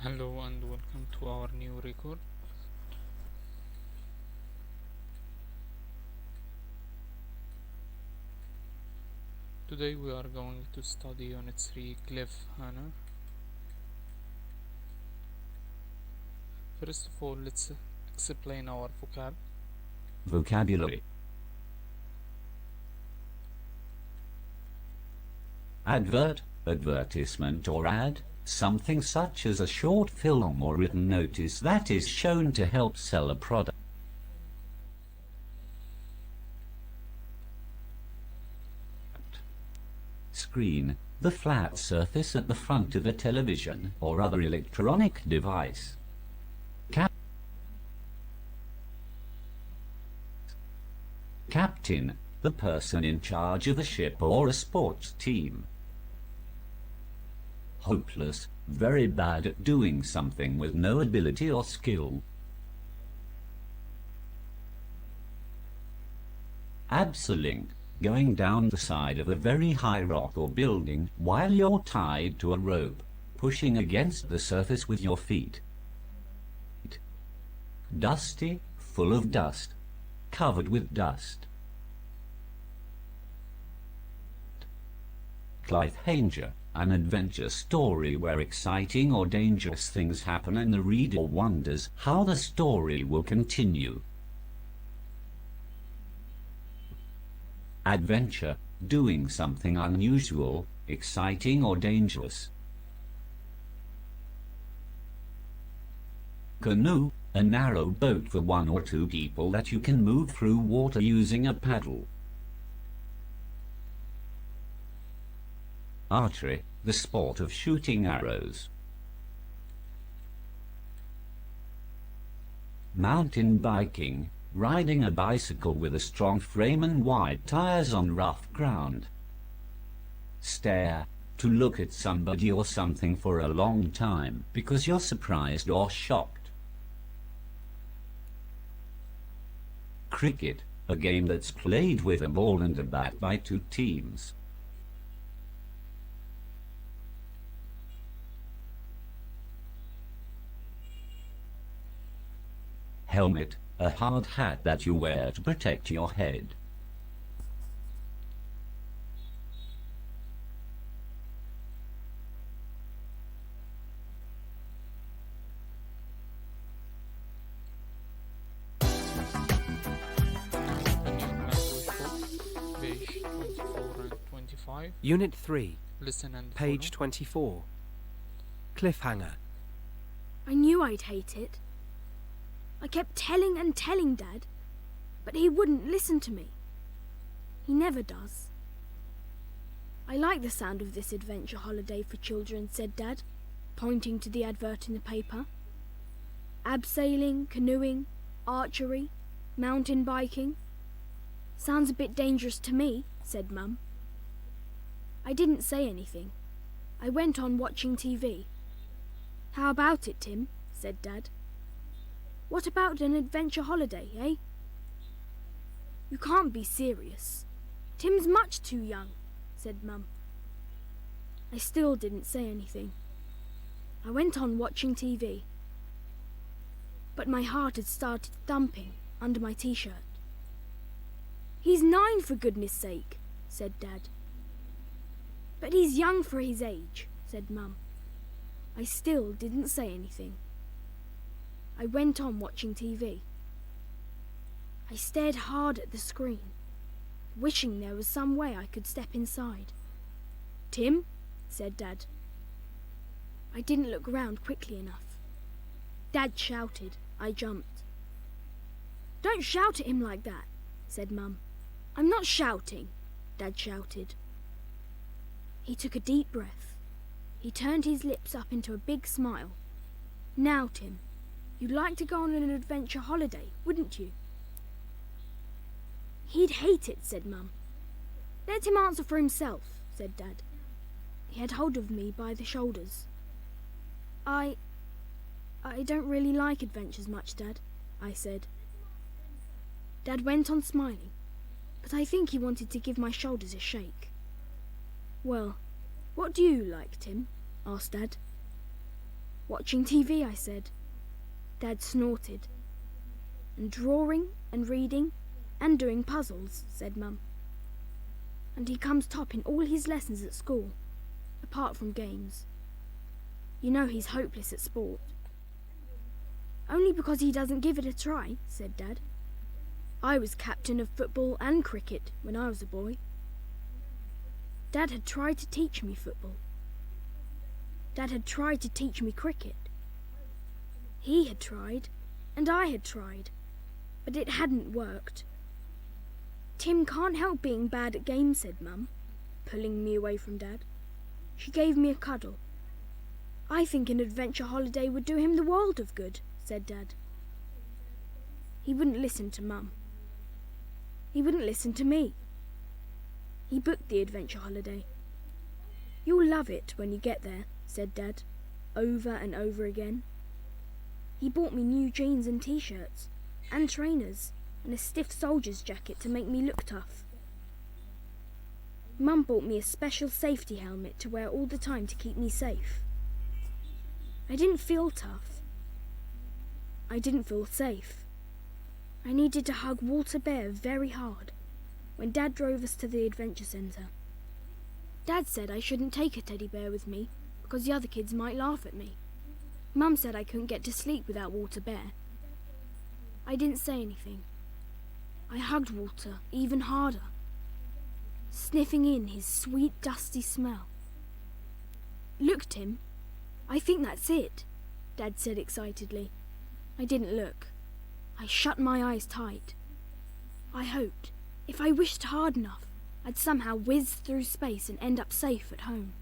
Hello and welcome to our new record. Today we are going to study Unit 3 Cliffhanger. First of all, let's explain our vocabulary. Advert, advertisement or ad, something such as a short film or written notice that is shown to help sell a product. Screen, the flat surface at the front of a television or other electronic device. Captain, the person in charge of a ship or a sports team. Hopeless, very bad at doing something with no ability or skill. Abseiling, going down the side of a very high rock or building while you're tied to a rope, pushing against the surface with your feet. Dusty, full of dust, covered with dust. Cliffhanger, an adventure story where exciting or dangerous things happen and the reader wonders how the story will continue. Adventure, doing something unusual, exciting or dangerous. Canoe, a narrow boat for one or two people that you can move through water using a paddle. Archery, the sport of shooting arrows. Mountain biking, riding a bicycle with a strong frame and wide tires on rough ground. Stare, to look at somebody or something for a long time because you're surprised or shocked. Cricket, a game that's played with a ball and a bat by two teams. Helmet, a hard hat that you wear to protect your head. page 24 and 25. Unit 3, Listen and page follow. 24. Cliffhanger. I knew I'd hate it. I kept telling and telling Dad, but he wouldn't listen to me. He never does. I like the sound of this adventure holiday for children, said Dad, pointing to the advert in the paper. Abseiling, canoeing, archery, mountain biking. Sounds a bit dangerous to me, said Mum. I didn't say anything. I went on watching TV. How about it, Tim? Said Dad. What about an adventure holiday, eh? You can't be serious. Tim's much too young, said Mum. I still didn't say anything. I went on watching TV. But my heart had started thumping under my t-shirt. He's 9 for goodness sake, said Dad. But he's young for his age, said Mum. I still didn't say anything. I went on watching TV. I stared hard at the screen, wishing there was some way I could step inside. Tim, said Dad. I didn't look round quickly enough. Dad shouted. I jumped. Don't shout at him like that, said Mum. I'm not shouting, Dad shouted. He took a deep breath. He turned his lips up into a big smile. Now, Tim, you'd like to go on an adventure holiday, wouldn't you? He'd hate it, said Mum. Let him answer for himself, said Dad. He had hold of me by the shoulders. I don't really like adventures much, Dad, I said. Dad went on smiling, but I think he wanted to give my shoulders a shake. Well, what do you like, Tim? Asked Dad. Watching TV, I said. Dad snorted. And drawing and reading and doing puzzles, said Mum. And he comes top in all his lessons at school, apart from games. You know he's hopeless at sport. Only because he doesn't give it a try, said Dad. I was captain of football and cricket when I was a boy. Dad had tried to teach me football. Dad had tried to teach me cricket. He had tried, and I had tried, but it hadn't worked. Tim can't help being bad at games, said Mum, pulling me away from Dad. She gave me a cuddle. I think an adventure holiday would do him the world of good, said Dad. He wouldn't listen to Mum. He wouldn't listen to me. He booked the adventure holiday. You'll love it when you get there, said Dad, over and over again. He bought me new jeans and t-shirts, and trainers, and a stiff soldier's jacket to make me look tough. Mum bought me a special safety helmet to wear all the time to keep me safe. I didn't feel tough. I didn't feel safe. I needed to hug Walter Bear very hard when Dad drove us to the adventure centre. Dad said I shouldn't take a teddy bear with me because the other kids might laugh at me. Mum said I couldn't get to sleep without Walter Bear. I didn't say anything. I hugged Walter even harder, sniffing in his sweet dusty smell. Look, Tim, I think that's it, Dad said excitedly. I didn't look. I shut my eyes tight. I hoped, if I wished hard enough, I'd somehow whiz through space and end up safe at home.